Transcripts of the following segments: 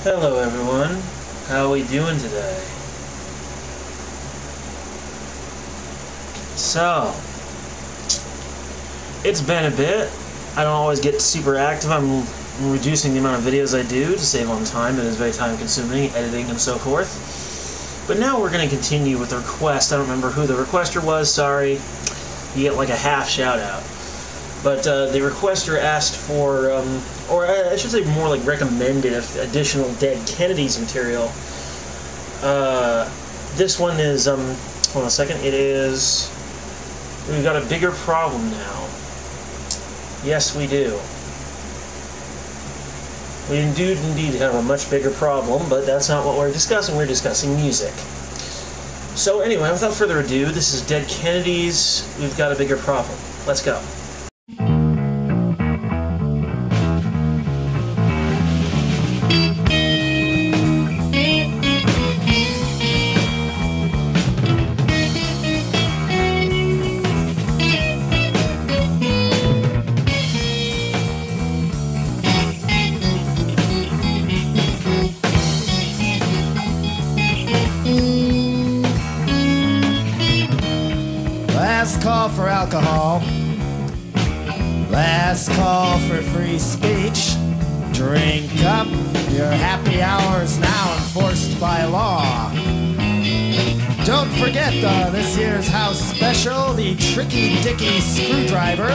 Hello everyone, how are we doing today? So, it's been a bit. I don't always get super active. I'm reducing the amount of videos I do to save on time. It is very time consuming, editing and so forth. But now we're going to continue with the request. I don't remember who the requester was, sorry. You get like a half shout out. But the requester asked for, or I should say more like recommended additional Dead Kennedys material. This one is, hold on a second, it is, we've got a bigger problem now. Yes, we do. We do indeed have a much bigger problem, but that's not what we're discussing. We're discussing music. So anyway, without further ado, this is Dead Kennedys. We've got a bigger problem. Let's go. Last call for alcohol. Last call for free speech. Drink up. Your happy hour's now enforced by law. Don't forget this year's house special, the Tricky Dicky Screwdriver.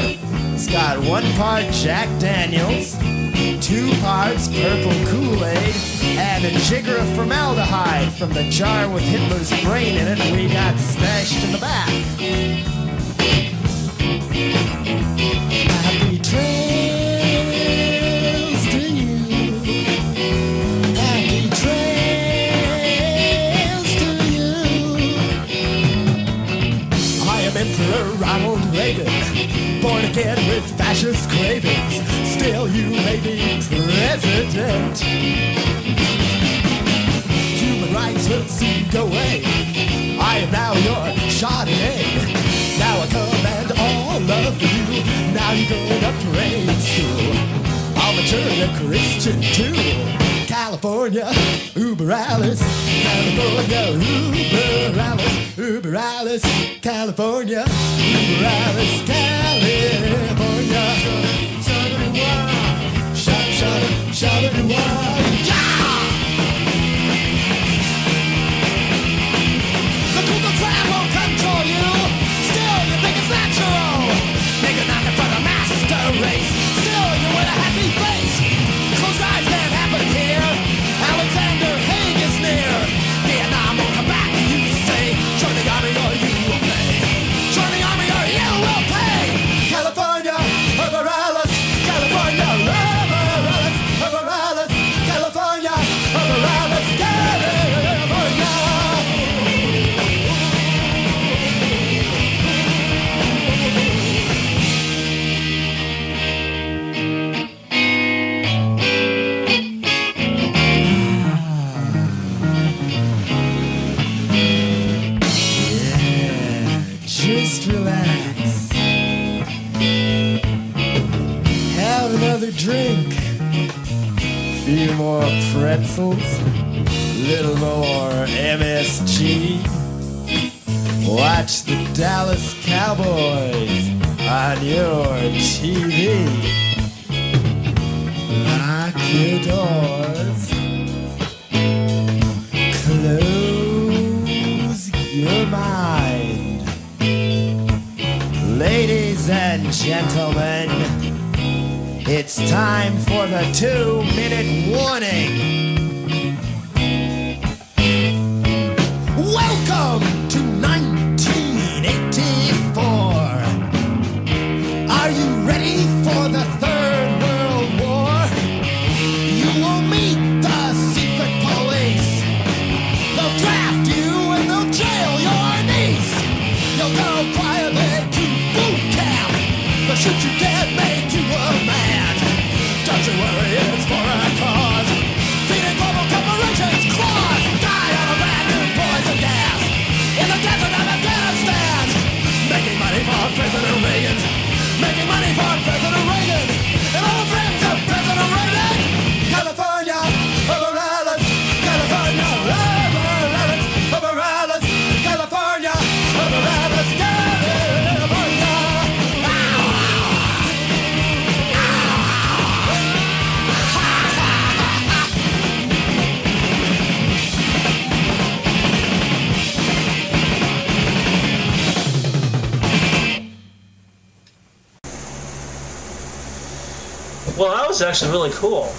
It's got 1 part Jack Daniels, 2 parts purple Kool-Aid, and a jigger of formaldehyde from the jar with Hitler's brain in it we got stashed in the back. Happy trails to you. Happy trails to you. I am Emperor Ronald Reagan, born again with fascist cravings. Still, you may be president. Human rights will soon go away. I am now your Chardonnay. Now I command all of you. Now you go to grade school. I'll mature a Christian too. California, Uber Alice. California, Uber Alice. Uber Alice. California, Uber Alice. California. The Google Drive won't control you. Still, you think it's natural. Nigga knocking for the master race. Still, you with a happy face. Close eyes can't happen here. Alexander Haig is near. Vietnam will come back, you say. Join the army or you will pay. Join the army or you will pay. California, Uber Alice. California, Uber Alice. Uber Alice. California, Uber Alice. California. Just relax. Have another drink. Few more pretzels. Little more MSG. Watch the Dallas Cowboys on your TV. Lock your doors. Close your mind. Ladies and gentlemen, it's time for the 2-minute warning. Welcome to 1984. Are you ready for the Third World War? You will meet the secret police. They'll draft you and they'll jail your niece. You'll go quietly to boot camp. They'll shoot you dead, make you a man. Don't you worry, it's for a cause. Feeding global corporations claws. Die of a brand new poison gas in the desert of Afghanistan. Making money for President Reagan. Making money for President Reagan. And all the friends of President Reagan. California, over Well, that was actually really cool.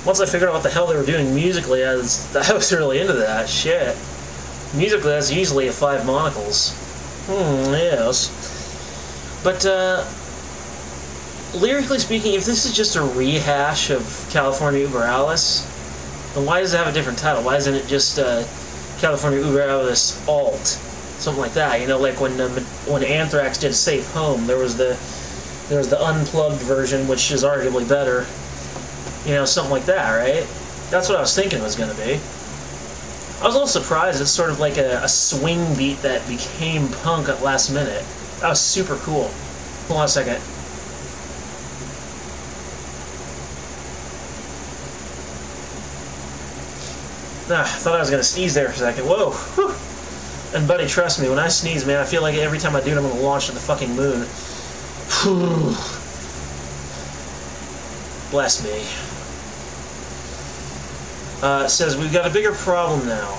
Once I figured out what the hell they were doing musically, I was really into that. Shit. Musically, that's usually a 5 monocles. Yes. But, lyrically speaking, if this is just a rehash of California Uber Alice, then why does it have a different title? Why isn't it just California Uber Alice Alt? Something like that. You know, like when Anthrax did Safe Home, there was the unplugged version, which is arguably better. You know, something like that, right? That's what I was thinking it was going to be. I was a little surprised. It's sort of like a swing beat that became punk at last minute. That was super cool. Hold on a second. I thought I was going to sneeze there for a second. Whoa. Whew. And buddy, trust me, when I sneeze, man, I feel like every time I do it, I'm going to launch to the fucking moon. Whew. Bless me. It says, we've got a bigger problem now.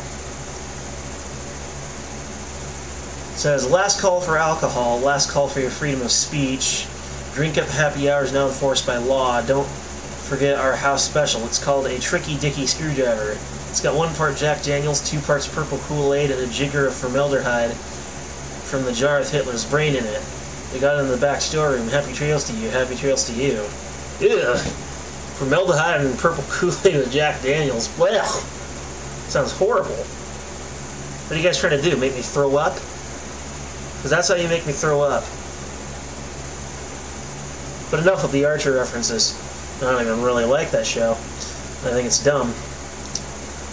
It says, last call for alcohol, last call for your freedom of speech. Drink up happy hours now enforced by law. Don't forget our house special. It's called a Tricky Dicky Screwdriver. It's got 1 part Jack Daniels, 2 parts purple Kool-Aid, and a jigger of formaldehyde from the jar with Hitler's brain in it. We got it in the back storeroom. Happy trails to you. Happy trails to you. Ugh. Formaldehyde and purple Kool-Aid with Jack Daniels. Well, sounds horrible. What are you guys trying to do? Make me throw up? Because that's how you make me throw up. But enough of the Archer references. I don't even really like that show. I think it's dumb.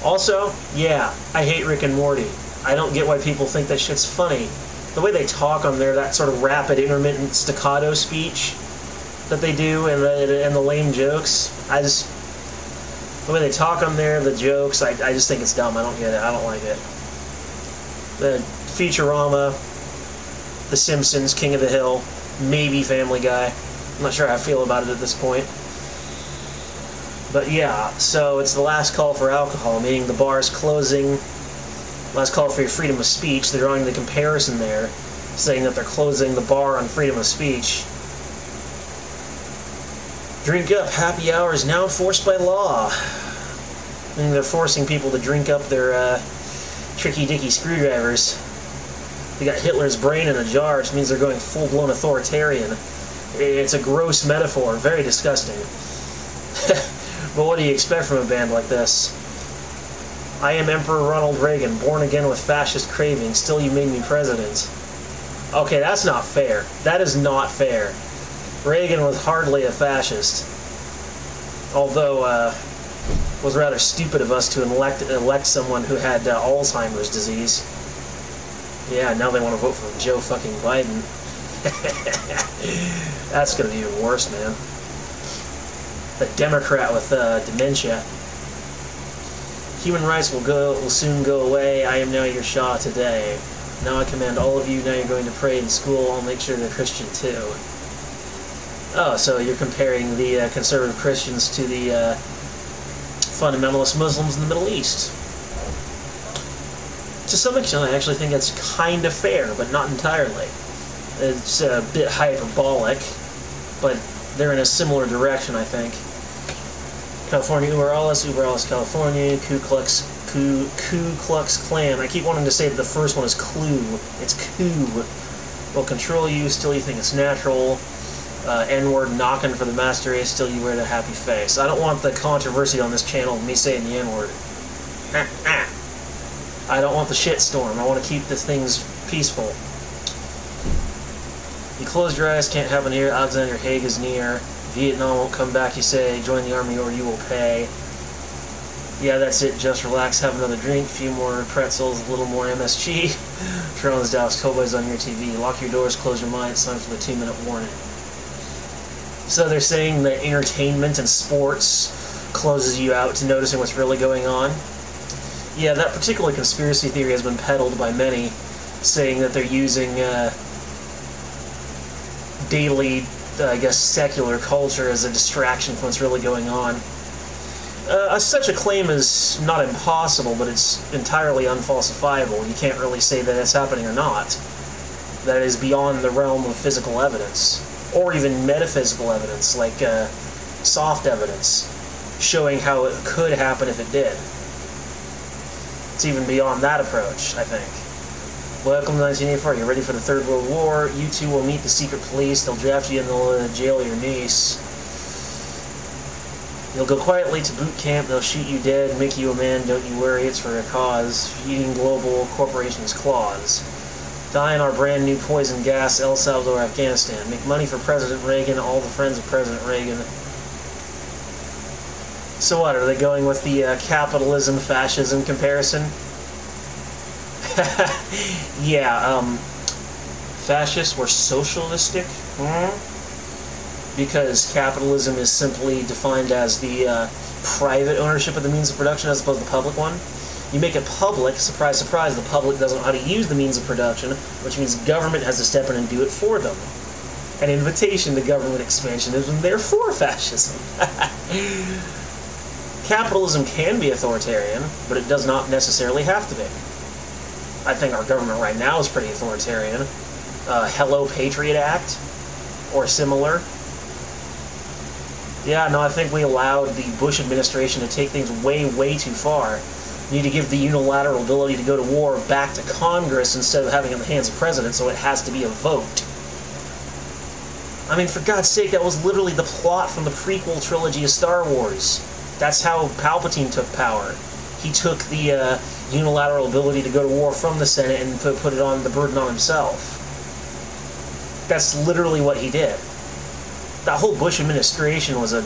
Also, yeah, I hate Rick and Morty. I don't get why people think that shit's funny. The way they talk on there, that sort of rapid, intermittent staccato speech that they do, and the lame jokes, the way they talk on there, the jokes, I just think it's dumb. I don't get it. I don't like it. The Futurama, The Simpsons, King of the Hill, maybe Family Guy. I'm not sure how I feel about it at this point. But yeah, so it's the last call for alcohol, meaning the bar is closing. Last call for your freedom of speech. They're drawing the comparison there, saying that they're closing the bar on freedom of speech. Drink up. Happy hour is now enforced by law. Meaning they're forcing people to drink up their Tricky Dicky Screwdrivers. They got Hitler's brain in a jar, which means they're going full-blown authoritarian. It's a gross metaphor, very disgusting. But what do you expect from a band like this? I am Emperor Ronald Reagan, born again with fascist cravings, still you made me president. Okay, that's not fair. That is not fair. Reagan was hardly a fascist. Although, was rather stupid of us to elect someone who had Alzheimer's disease. Yeah, now they want to vote for Joe fucking Biden. That's gonna be even worse, man. A Democrat with dementia. Human rights will soon go away. I am now your Shah today. Now I command all of you. Now you're going to pray in school. I'll make sure they're Christian too. Oh, so you're comparing the conservative Christians to the fundamentalist Muslims in the Middle East. To some extent, I actually think that's kind of fair, but not entirely. It's a bit hyperbolic, but they're in a similar direction, I think. California Uber Alice, California, Ku Klux Klan. I keep wanting to say that the first one is Clue. It's Ku. Will control you, still you think it's natural. N-word knocking for the master race, still you wear the happy face. I don't want the controversy on this channel of me saying the N-word. I don't want the shitstorm. I want to keep the things peaceful. You closed your eyes, can't happen here. Alexander Haig is near. Vietnam won't come back, you say. Join the army or you will pay. Yeah, that's it. Just relax, have another drink, a few more pretzels, a little more MSG. Toronto's Dallas Cowboys on your TV. Lock your doors, close your mind. It's time for the 2-minute warning. So they're saying that entertainment and sports closes you out to noticing what's really going on. Yeah, that particular conspiracy theory has been peddled by many, saying that they're using daily, I guess, secular culture as a distraction from what's really going on. Such a claim is not impossible, but it's entirely unfalsifiable. You can't really say that it's happening or not. That is beyond the realm of physical evidence, or even metaphysical evidence, like soft evidence showing how it could happen if it did. It's even beyond that approach, I think. Welcome to 1984. You're ready for the Third World War. You two will meet the secret police. They'll draft you and they'll jail your niece. You'll go quietly to boot camp. They'll shoot you dead, make you a man. Don't you worry, it's for a cause. Feeding global corporations' claws. Die in our brand new poison gas, El Salvador, Afghanistan. Make money for President Reagan, all the friends of President Reagan. So what, are they going with the capitalism-fascism comparison? Yeah, fascists were socialistic, because capitalism is simply defined as the private ownership of the means of production as opposed to the public one. You make it public, surprise, surprise, the public doesn't know how to use the means of production, which means government has to step in and do it for them. An invitation to government expansionism, therefore fascism. Capitalism can be authoritarian, but it does not necessarily have to be. I think our government right now is pretty authoritarian. Hello Patriot Act, or similar. Yeah, no, I think we allowed the Bush administration to take things way, way too far. You need to give the unilateral ability to go to war back to Congress instead of having it in the hands of the president, so it has to be a vote. I mean, for God's sake, that was literally the plot from the prequel trilogy of Star Wars. That's how Palpatine took power. He took the unilateral ability to go to war from the Senate and put it on the burden on himself. That's literally what he did. That whole Bush administration was an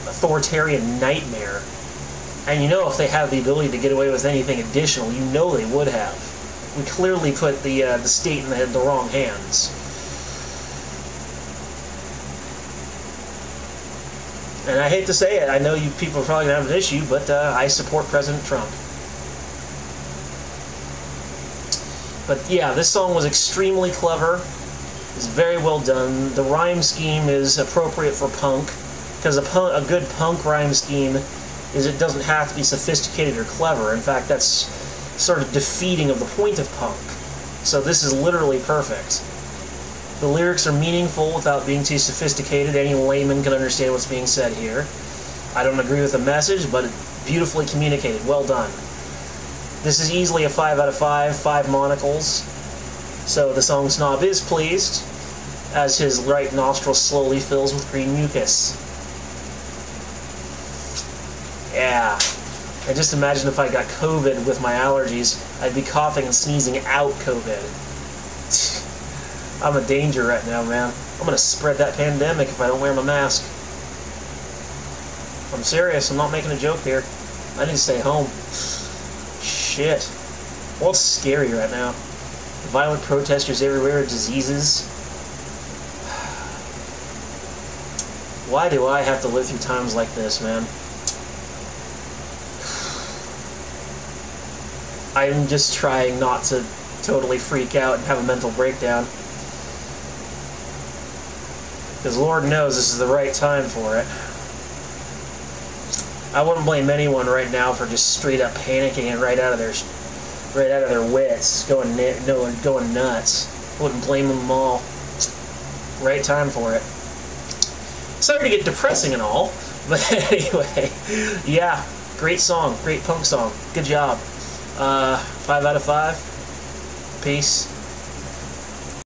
authoritarian nightmare. And you know, if they have the ability to get away with anything additional, you know they would have. We clearly put the state in the wrong hands. And I hate to say it, I know you people are probably going to have an issue, but I support President Trump. But yeah, this song was extremely clever. It's very well done. The rhyme scheme is appropriate for punk, because a good punk rhyme scheme is it doesn't have to be sophisticated or clever. In fact, that's sort of defeating of the point of punk. So this is literally perfect. The lyrics are meaningful without being too sophisticated. Any layman can understand what's being said here. I don't agree with the message, but beautifully communicated. Well done. This is easily a 5 out of 5, 5 monocles. So the song Snob is pleased, as his right nostril slowly fills with green mucus. Yeah. I just imagine if I got COVID with my allergies, I'd be coughing and sneezing out COVID. I'm a danger right now, man. I'm gonna spread that pandemic if I don't wear my mask. I'm serious, I'm not making a joke here. I need to stay home. Shit. The world's scary right now. Violent protesters everywhere, diseases. Why do I have to live through times like this, man? I'm just trying not to totally freak out and have a mental breakdown. Because Lord knows this is the right time for it. I wouldn't blame anyone right now for just straight up panicking and right out of their wits, going nuts. Wouldn't blame them all. Right time for it. Sorry to get depressing and all, but anyway, yeah, great song, great punk song. Good job. 5 out of 5. Peace.